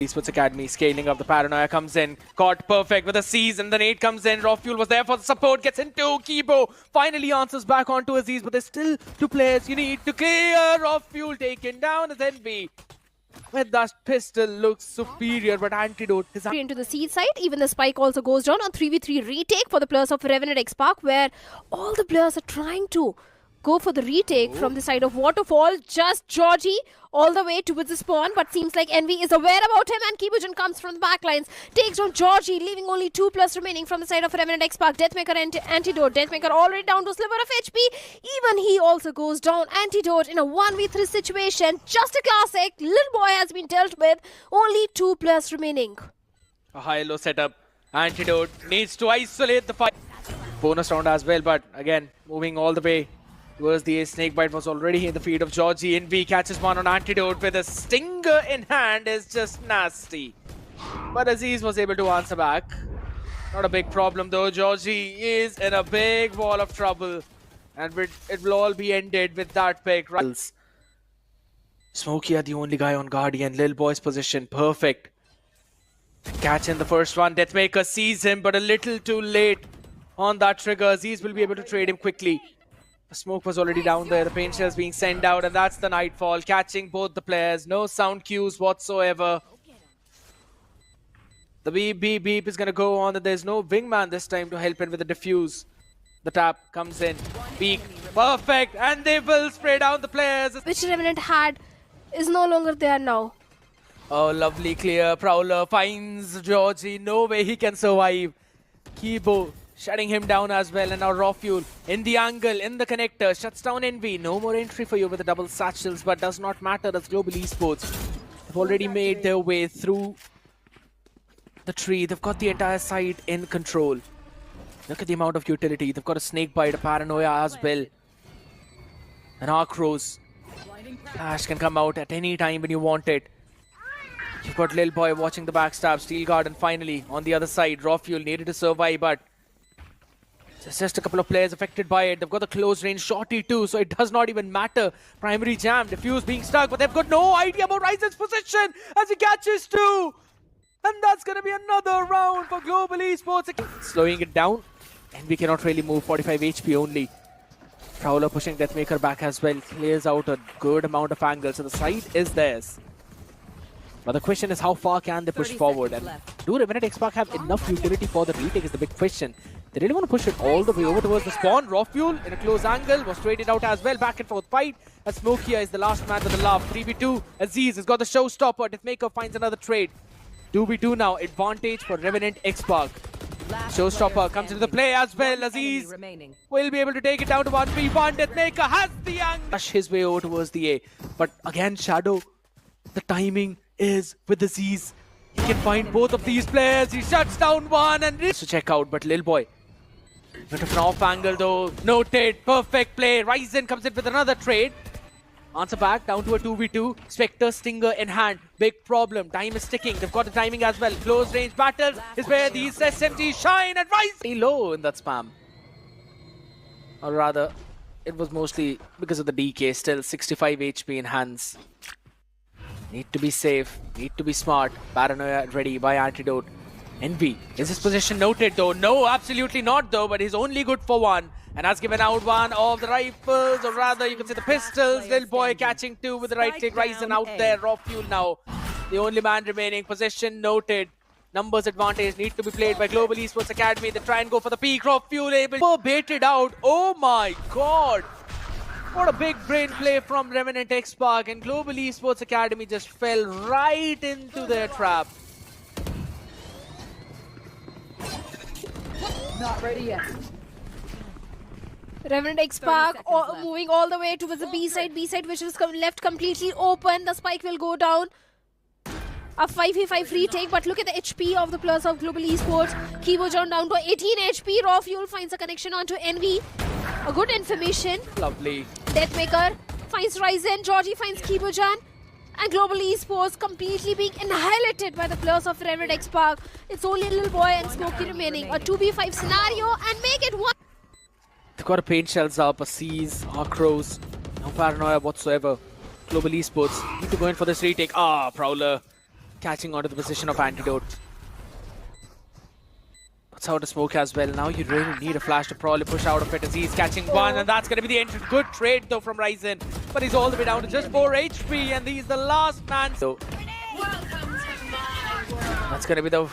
Esports Academy, scaling up, the paranoia comes in, caught perfect with a seize, and the nade comes in. Rofuel was there for the support, gets into Kibo, finally answers back onto Aziz, but there's still two players you need to clear. Rofuel taken down as Envy. With that pistol looks superior, but Antidote is into the seed side. Even the spike also goes down on 3v3 retake for the players of RNTxTX, where all the players are trying to go for the retake from the side of Waterfall. Just Georgie all the way towards the spawn, but seems like Envy is aware about him, and Kibujan comes from the backlines, takes down Georgie, leaving only 2+ remaining from the side of RNTxTX. Deathmaker and Antidote. Deathmaker already down to a sliver of HP. Even he also goes down. Antidote in a 1v3 situation. Just a classic. Little boy has been dealt with. Only 2+ remaining. a high-low setup. Antidote needs to isolate the fight. Bonus round as well, but again, moving all the way towards the ace. Snakebite was already in the feed of Georgie. Envy catches one on Antidote with a stinger in hand. Is just nasty. But Aziz was able to answer back. Not a big problem though. Georgie is in a big wall of trouble. And it will all be ended with that pick. Smokey are the only guy on Guardian. Lil Boy's position, perfect. Catch in the first one. Deathmaker sees him, but a little too late on that trigger. Aziz will be able to trade him quickly. The smoke was already down there. The paint shells being sent out, and that's the Nightfall. Catching both the players. No sound cues whatsoever. The beep, beep, beep is going to go on. There's no wingman this time to help in with the defuse. The tap comes in. Peek. Perfect. And they will spray down the players. Which Revenant had is no longer there now. Oh, lovely clear. Prowler finds Georgie. No way he can survive. Kibo shutting him down as well. And now Rofuel in the angle, in the connector. Shuts down Envy. No more entry for you with the double satchels. But does not matter. That's Global Esports. They've already made their way through the tree. They've got the entire site in control. Look at the amount of utility. They've got a Snakebite, a Paranoia as well. An Arc Rose. Flash can come out at any time when you want it. You've got Lil Boy watching the backstab. Steel Garden finally on the other side. Rofuel needed to survive, but there's just a couple of players affected by it. They've got the close range shorty too, so it does not even matter. Primary jam, Diffuse being stuck, but they've got no idea about Ryzen's position as he catches two. And that's going to be another round for Global Esports. Slowing it down, and we cannot really move. 45 HP only. Prowler pushing Deathmaker back as well. Clears out a good amount of angles, so the side is theirs. But the question is, how far can they push forward? And do RNTxTX have enough utility for the retake is the big question. They really want to push it all the way over towards the spawn. Rofuel in a close angle was traded out as well. Back and forth fight. As Smokia is the last man with the love. 3v2. Aziz has got the showstopper. Deathmaker finds another trade. 2v2 now. Advantage for RNTxTX. Showstopper comes into the play as well. Aziz will be able to take it down to 1v1. Deathmaker has the angle. Rush his way over towards the A. But again, Shadow, the timing is with Aziz. He can find both of these players. He shuts down one and to check out, but Lil Boy. Bit of an off angle though. Noted. Perfect play. Ryzen comes in with another trade. Answer back down to a 2v2. Spectre Stinger in hand. Big problem. Time is ticking. They've got the timing as well. Close range battle is where these SMGs shine, and Ryzen low in that spam. Or rather, it was mostly because of the DK. Still 65 HP in hands. Need to be safe, need to be smart. Paranoia ready by Antidote. Envy, is his position noted though? No, absolutely not though, but he's only good for one. And has given out one of the rifles, or rather you can say the pistols. Lil Boy catching two with the right click. Ryzen out there. Rofuel now. The only man remaining. Position noted. Numbers advantage need to be played by Global Esports Academy. They try and go for the peak. Rofuel able to baited out. Oh my god. What a big brain play from RNTxTX, and Global Esports Academy just fell right into their trap. Not ready yet. RNTxTX moving all the way towards the B side which is left completely open. The spike will go down. A 5v5 retake, but look at the HP of the players of Global Esports. Kibojan down to 18 HP. Rofuel finds a connection onto Envy. A good information. Lovely. Deathmaker finds Ryzen. Georgie finds Kibojan. And Global Esports completely being annihilated by the players of RNTxTX. It's only Lil Boy and Smokey remaining. A 2v5 scenario and make it one. They've got a paint shells up, a seize, Arc Rose. No paranoia whatsoever. Global Esports need to go in for this retake. Ah, Prowler catching onto the position of Antidote. Puts out a smoke as well. Now you really need a flash to probably push out of it as he's catching one, and that's going to be the entry. Good trade though from Ryzen, but he's all the way down to just 4 HP, and he's the last man. So that's going to be the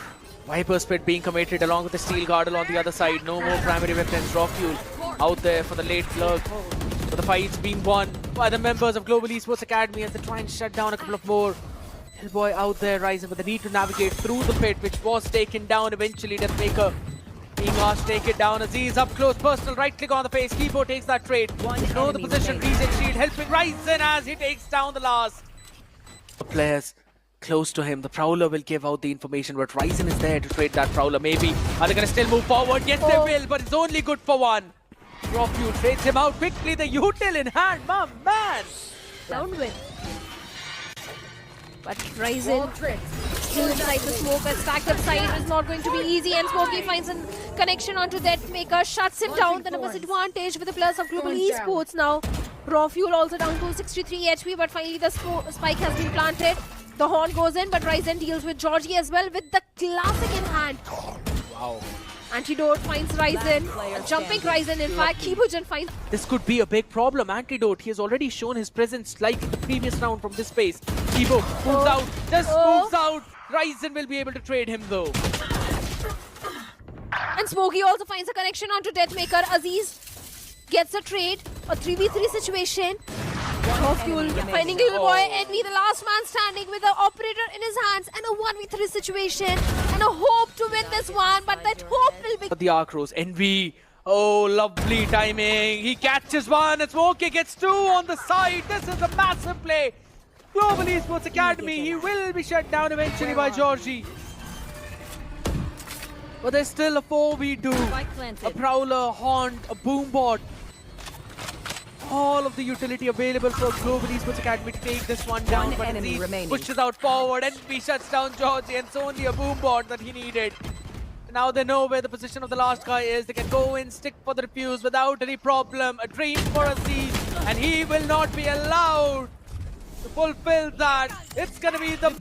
Viper Spit being committed along with the Steel Girdle on the other side. No more primary weapons. Raw Fuel out there for the late lurk. But the fight's being won by the members of Global Esports Academy as they try and shut down a couple of more. Hellboy out there rising, but they need to navigate through the pit, which was taken down eventually. Deathmaker being asked to take it down. Aziz up close, personal right click on the face. Kibo takes that trade. Know the position, regen shield helping Ryzen as he takes down the last. The players close to him, the Prowler will give out the information, but Ryzen is there to trade that Prowler. Maybe are they going to still move forward? Yes, they will, but it's only good for one. Raw Fuel trades him out quickly. The util in hand, my man. Down with. But Ryzen still inside the smoke. A stacked up side is not going to be easy, and Smokey finds a connection onto Deathmaker, shuts him down. Then a disadvantage with the plus of Global Esports now. Raw Fuel also down to 63 HP, but finally the spike has been planted. The horn goes in, but Ryzen deals with Georgie as well with the classic in hand. Wow. Antidote finds Ryzen, jumping Ryzen in fact. Kibojan finds... This could be a big problem. Antidote, he has already shown his presence like in the previous round from this space. Kibo moves out, just moves out. Ryzen will be able to trade him though. And Smokey also finds a connection onto Deathmaker. Aziz gets a trade, a 3v3 situation. Raw Fuel finding Little Boy, Envy the last man standing with the operator in his hands, and a 1v3 situation and a hope to win this one, but that hope will be... The Arcros, Envy, oh lovely timing, he catches one and Smokey gets two on the side. This is a massive play. Global Esports Academy, he will be shut down eventually by Georgie. But there's still a 4v2, a Prowler, Haunt, a Boombot. All of the utility available for Global Esports Academy to take this one down, but Aziz pushes out forward and he shuts down Georgie, and it's only a Boombot that he needed. Now they know where the position of the last guy is. They can go in, stick for the refuse without any problem. A dream for Aziz, and he will not be allowed to fulfill that. It's gonna be the...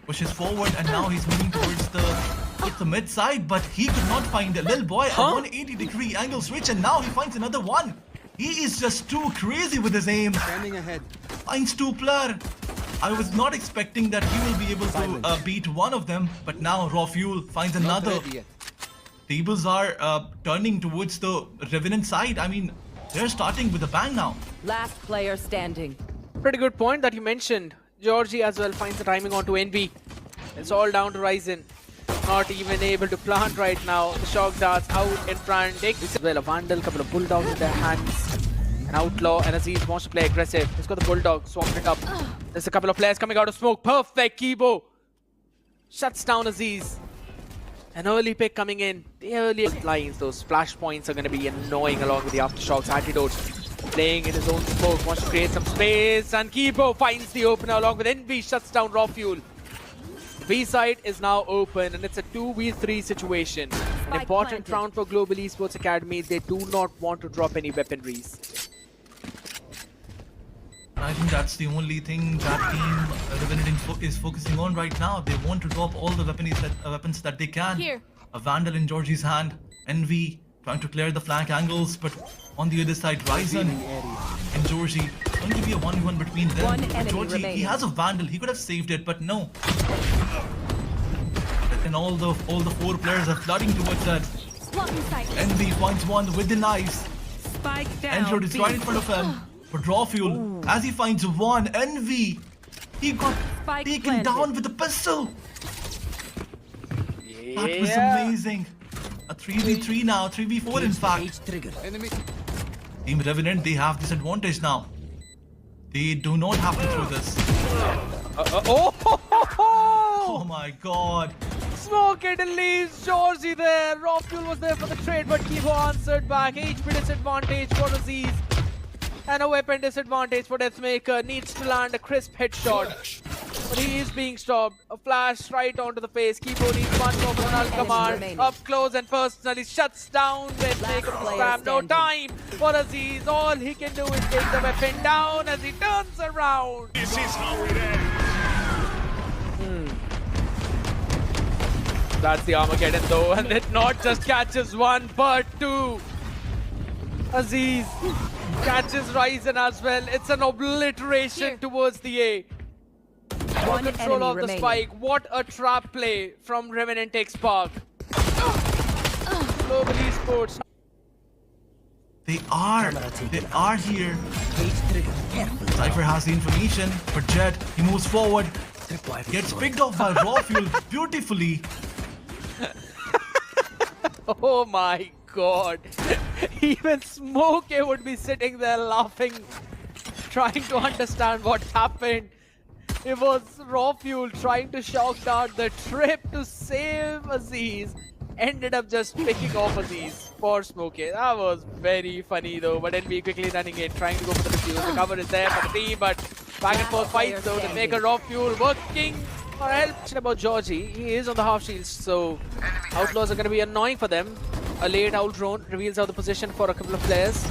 Pushes forward, and now he's moving towards the mid side, but he could not find a Little Boy. A 180-degree angle switch, and now he finds another one. He is just too crazy with his aim. Standing ahead. Finds two player. I was not expecting that he will be able to beat one of them, but now Raw Fuel finds another. Tables are turning towards the Revenant side. I mean, they're starting with a bang now. Last player standing. Pretty good point that you mentioned. Georgie as well finds the timing onto Envy. It's all down to Ryzen. Not even able to plant right now. The shock darts out in front. Takes well a Vandal, couple of Bulldogs in their hands. An Outlaw, and Aziz wants to play aggressive. He's got the Bulldog, swapped it up. There's a couple of players coming out of smoke. Perfect, Kibo. Shuts down Aziz. An early pick coming in. The earliest lines, those flash points are going to be annoying along with the aftershocks. Antidote playing in his own smoke, wants to create some space. And Kibo finds the opener along with Envy, shuts down Raw Fuel. B side is now open, and it's a 2v3 situation. An important round for Global Esports Academy. They do not want to drop any weaponries. I think that's the only thing that team Revenant is focusing on right now. They want to drop all the weapons that they can. Here. A Vandal in Georgie's hand. Envy trying to clear the flank angles, but on the other side, Ryzen and Georgie. Going to be a 1v1 between them. One enemy Georgie, remaining. he has a Vandal. He could have saved it, but no. And all the 4 players are flooding towards that. Envy finds one with the knives. Spike down. Entered is right in front of him. But Raw Fuel, as he finds one, Envy, he got Spike taken planted. down with a pistol. Yeah. That was amazing. A 3v3 now, 3v4 in fact. Enemy. Team Revenant, they have this advantage now. They do not have to throw this. Oh my god. Smoke it and leaves Georgie there. Raw Fuel was there for the trade, but Kibo answered back. HP disadvantage for Aziz. And a weapon disadvantage for Deathmaker. Needs to land a crisp headshot. But he is being stopped. A flash right onto the face. Kibo needs one more personal command. remaining. Up close and personally shuts down Deathmaker with the spam. No time for Aziz. All he can do is take the weapon down as he turns around. This is how it ends. That's the Armageddon though, and it not just catches one, but two. Aziz catches Ryzen as well. It's an obliteration towards the A. One Control enemy of the remaining. spike. What a trap play from RNTxTX. Global Esports. They are here. Cypher has the information, but Jet, he moves forward, gets picked off by Raw Fuel beautifully. Oh my god. Even Smokey would be sitting there laughing, trying to understand what happened. It was Raw Fuel trying to shock dart the trip to save Aziz. Ended up just picking off Aziz for Smokey. That was very funny though. But NB quickly running in, trying to go for the defuse. The cover is there for the team, but back and forth fights though. The Maker Raw Fuel working for help. About Georgie, he is on the half shields, so Outlaws are going to be annoying for them. A late out drone reveals out the position for a couple of players.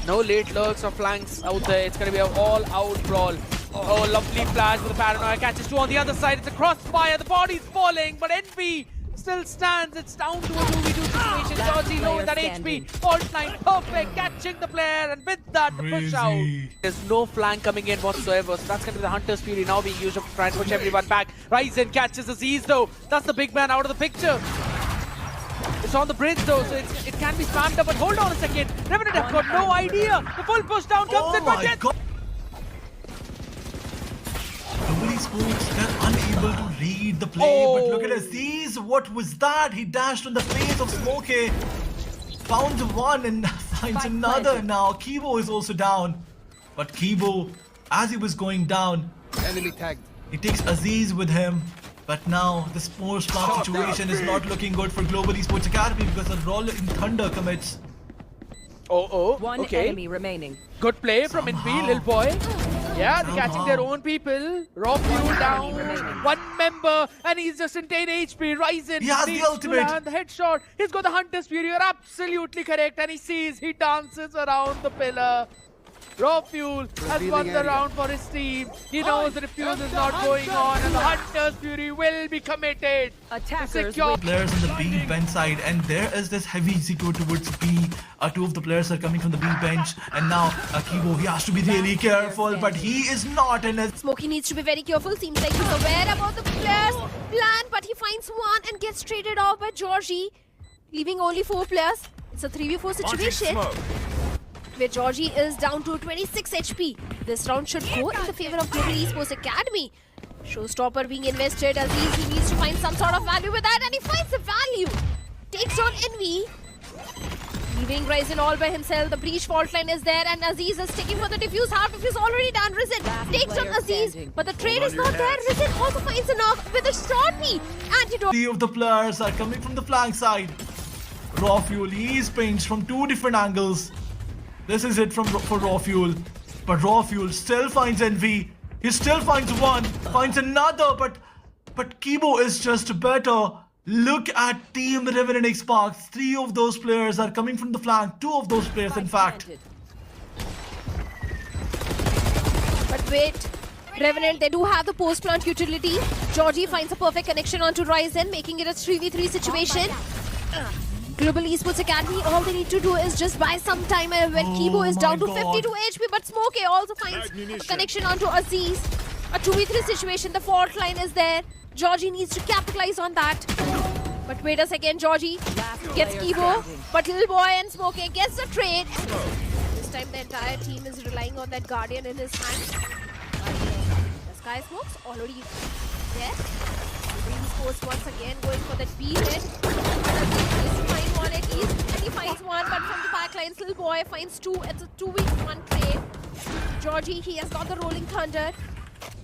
No late lurks or flanks out there. It's going to be an all-out brawl. Oh, lovely flash with the paranoia. Catches two on the other side. It's a crossfire. The body's falling, but NB still stands. It's down to a 2v2 situation. Georgie low with that HP. Fault line perfect. Catching the player, and with that, the push out. Crazy. There's no flank coming in whatsoever. So that's going to be the Hunter's Fury now being used to try and push everyone back. Ryzen catches Aziz though. That's the big man out of the picture. It's on the bridge though, so it can be spammed up, but hold on a second. Revenant have got no idea. The full push down comes in, Oh but my yet god! Global Esports, they're unable to read the play, but look at Aziz. What was that? He dashed on the face of Smokey. Found one and finds another now. Kibo is also down. But Kibo, as he was going down, Enemy tagged. he takes Aziz with him. But now the sports plant situation is not looking good for Global Esports Academy because a roll in Thunder commits. One okay. enemy remaining. Good play from NB, little boy. Yeah, they're catching their own people. Raw Fuel down. One member, and he's just in 10 HP. Ryzen He has the needs to ultimate. land the headshot. He's got the Hunter's Fury. You're absolutely correct. And he sees, he dances around the pillar. Raw Fuel has won the round for his team. He knows the defuse is not going on, and the Hunter's Fury will be committed to Attackers secure. win. Players on the B bench side, and there is this heavy execute towards B. Two of the players are coming from the B bench, and now Kibo, he has to be really careful, but he is not in his. Smokey needs to be very careful. Seems like he's aware about the players' plan, but he finds one and gets traded off by Georgie, leaving only 4 players. It's a 3v4 situation where Georgie is down to 26 HP. This round should go in the favor of Global Esports Academy. Showstopper being invested. Aziz, he needs to find some sort of value with that, and he finds the value. Takes down Envy. Leaving Ryzen all by himself. The breach fault line is there, and Aziz is sticking for the defuse. Half defuse already done. Risen takes down player Aziz, standing. but the trade is not there. Risen also finds a knock with a shot knee. Antidote. 3 of the players are coming from the flank side. Raw Fuel, he is pinched from 2 different angles. This is it for Raw Fuel. But Raw Fuel still finds Envy. He still finds one, finds another, but Kibo is just better. Look at Team RNTxTX. 3 of those players are coming from the flank. 2 of those players, in fact. But wait, Revenant, they do have the post-plant utility. Georgie finds a perfect connection onto Ryzen, making it a 3v3 situation. Global Esports Academy, all they need to do is just buy some time when Kibo is down to my 52 HP, but Smokey also finds a connection onto Aziz. A 2v3 situation, the fault line is there. Georgie needs to capitalize on that. But wait a second, Georgie gets player Kibo, standing. but Little Boy and Smokey gets the trade. This time the entire team is relying on that Guardian in his hand. The Sky Smokes already there. Esports once again going for that B hit. He's find one at least, and he finds one, but from the backlines, Little Boy finds 2. It's a 2v1 trade. Georgie, he has got the Rolling Thunder,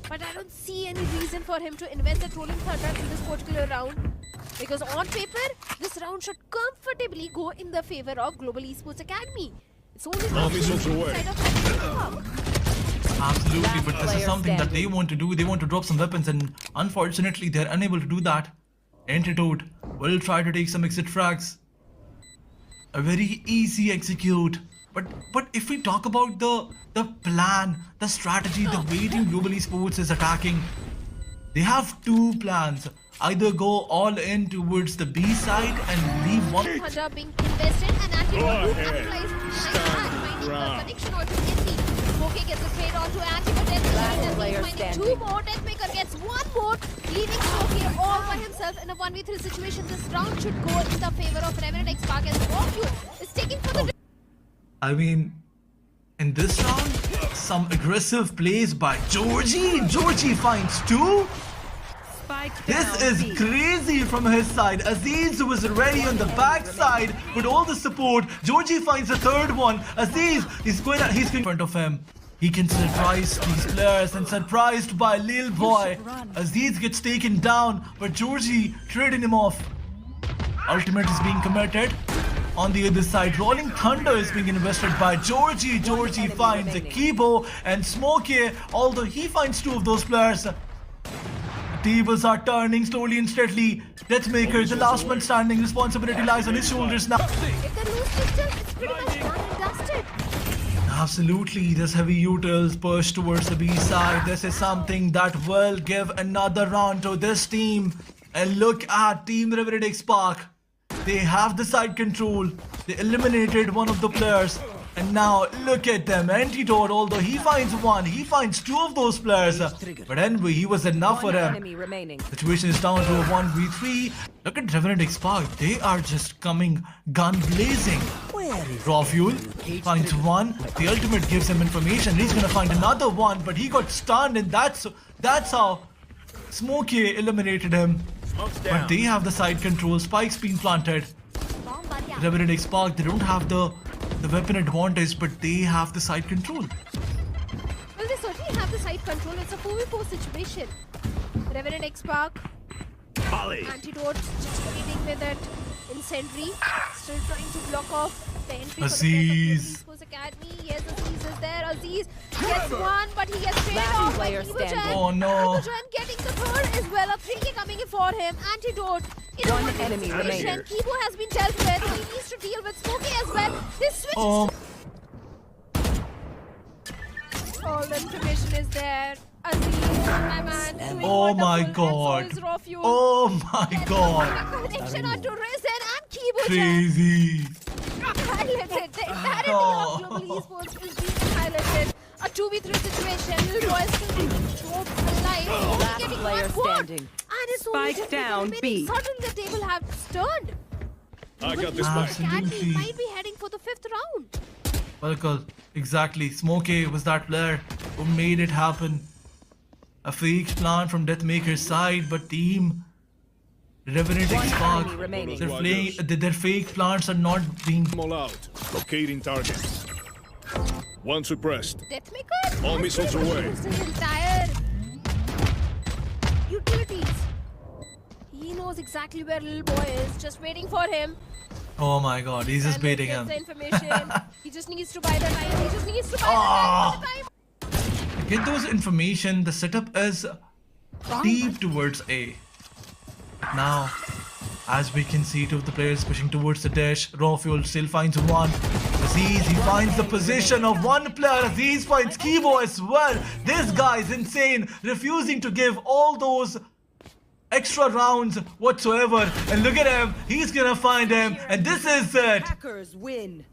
but I don't see any reason for him to invest that Rolling Thunder in this particular round. Because on paper, this round should comfortably go in the favor of Global Esports Academy. It's only the side of Absolutely, but this is player something that they standing. want to do. They want to drop some weapons, and unfortunately, they're unable to do that. Antidote will try to take some exit frags. A very easy execute. But if we talk about the plan, the strategy, the way Team Global Esports is attacking, They have two plans. Either go all in towards the B side and leave one. Hunter being invested and Anti applies finding the connection also Envy. Smokey gets a trade on to Anti, but then finding two more. Deathmaker gets one more, leaving Smokey all by himself in a 1v3 situation. This round should go in the favor of RNTxTX as Rockyu is taking for the. I mean, in this round, some aggressive plays by Georgie. Georgie finds two. This is crazy from his side. Aziz was ready on the backside with all the support. Georgie finds the third one. Aziz is going in front of him. He can surprise these players, and surprised by Lil Boy. Aziz gets taken down, but Georgie trading him off. Ultimate is being committed. On the other side, Rolling Thunder is being invested by Georgie. Georgie finds a Kibo and Smokey, although he finds two of those players. Tables are turning slowly and steadily. Deathmaker, the last man standing, responsibility lies on his shoulders now. If they lose pistol, it's pretty much done and dusted. Absolutely, this heavy utils push towards the B side. This is something that will give another round to this team. And look at Team RNTxTX. They have the side control. They eliminated one of the players. And now look at them. Antidote, although he finds one, he finds two of those players. But anyway, he was enough for him. Situation is down to a 1v3. Look at RNTxTX. They are just coming gun blazing. Raw Fuel finds one. The ultimate gives him information. He's gonna find another one, but he got stunned, and that's how Smokey eliminated him. But they have the side control. Spike's been planted. RNTxTX, they don't have the weapon advantage, but they have the side control. Well, they certainly have the side control. It's a 4v4 situation. RNTxTX. Antidote just waiting with it. Incendiary still trying to block off the entry Aziz. for the Academy. Yes, Aziz is there. Aziz gets one, but he gets traded off by Kibojan. Oh no. Kibojan getting the third as well. A 3K coming in for him. Antidote in One a enemy remaining. Kibo has been dealt with. He needs to deal with Smokey as well. This switch. Oh, All the information is there. Aziz, my man, doing oh my wonderful, god. and so is Raw Fuel. Oh my god. The connection onto Risen and Kibojan. Crazy. Highlighted. The entirety Oh. of Global Esports is being highlighted. A 2v3 situation. Lil Boy is still being choked alive. Only Last getting player one more. standing. And it's only Spike 10 people down, remaining. B. Suddenly the table has turned. I got this Ah, back. Academy Absolutely. might be heading for the 5th round. Welcome. Exactly. Smokey was that player who made it happen. A fake plan from Deathmaker's side, but Team Enemy RNTxTX, remaining. their fake plans are not being. I'm all out. Locating targets. One suppressed. Deathmaker All has missiles pretty much away. used his entire utilities. He knows exactly where Lil Boy is, just waiting for him. Oh my god, he's just And baiting gets him. the information. He just needs to buy the time. He just needs to buy Ah. the time. Get those information. The setup is deep towards A. Now, as we can see, two of the players pushing towards the dash. Raw Fuel still finds one. Aziz, he finds the position of one player. Aziz finds Kibo as well. This guy is insane, refusing to give all those extra rounds whatsoever. And look at him, he's gonna find him. And this is it. Hackers win.